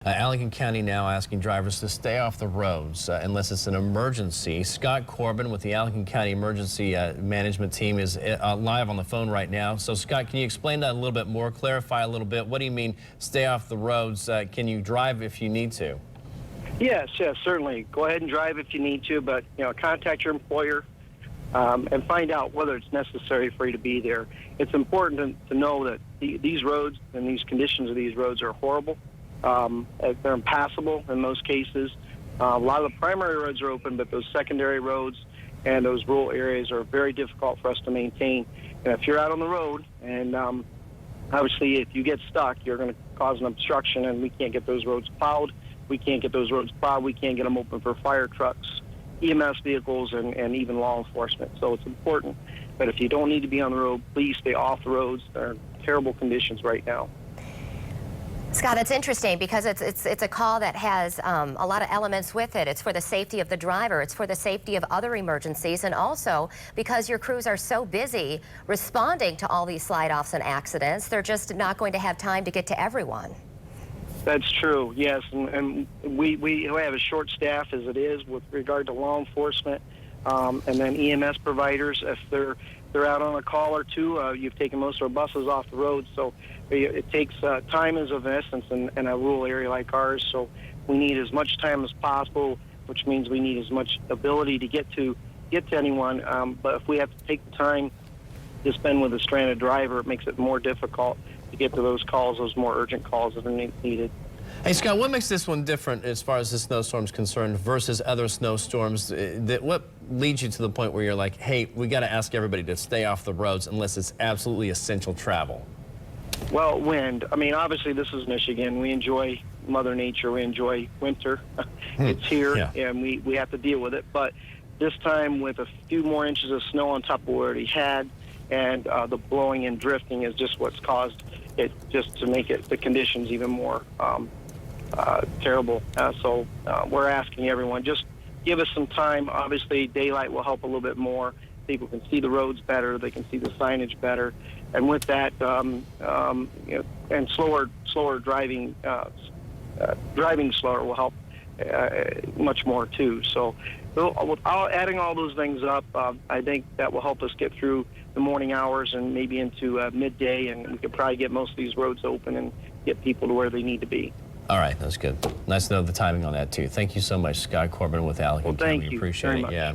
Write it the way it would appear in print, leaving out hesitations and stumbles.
Allegan County now asking drivers to stay off the roads unless it's an emergency. Scott Corbin with the Allegan County Emergency Management team is live on the phone right now. So Scott, can you explain that a little bit more, clarify a little bit? What do you mean stay off the roads? Can you drive if you need to? Yes, certainly. Go ahead and drive if you need to, but contact your employer and find out whether it's necessary for you to be there. It's important to know that these roads and these conditions of these roads are horrible. They're impassable in most cases. A lot of the primary roads are open, but those secondary roads and those rural areas are very difficult for us to maintain. And if you're out on the road and obviously if you get stuck, you're going to cause an obstruction, and we can't get those roads plowed. We can't get those roads plowed. We can't get them open for fire trucks, EMS vehicles, and even law enforcement. So it's important that if you don't need to be on the road, please stay off the roads. They're in terrible conditions right now. Scott, it's interesting because it's a call that has a lot of elements with it. It's for the safety of the driver. It's for the safety of other emergencies, and also because your crews are so busy responding to all these slide-offs and accidents, they're just not going to have time to get to everyone. That's true, yes, and we have a short staff as it is with regard to law enforcement, and then EMS providers. If they're out on a call or two, you've taken most of our buses off the road, so it takes time is of essence in a rural area like ours. So we need as much time as possible, which means we need as much ability to get to anyone. But if we have to take the time to spend with a stranded driver, it makes it more difficult to get to those calls, those more urgent calls that are needed. Hey Scott, what makes this one different as far as the snowstorm is concerned versus other snowstorms? What leads you to the point where you're like, hey, we got to ask everybody to stay off the roads unless it's absolutely essential travel? Well, wind. I mean, obviously this is Michigan. We enjoy Mother Nature. We enjoy winter. It's here, and we have to deal with it. But this time with a few more inches of snow on top of what we already had, and the blowing and drifting is just what's caused it, just to make the conditions even more terrible. So we're asking everyone, just give us some time. Obviously, daylight will help a little bit more. People can see the roads better. They can see the signage better. And with that, and slower driving, driving slower will help much more too. So, adding all those things up, I think that will help us get through the morning hours and maybe into midday, and we could probably get most of these roads open and get people to where they need to be. All right, that's good. Nice to know the timing on that too. Thank you so much, Scott Corbin with Allegan County. Thank you. Appreciate it. Yeah.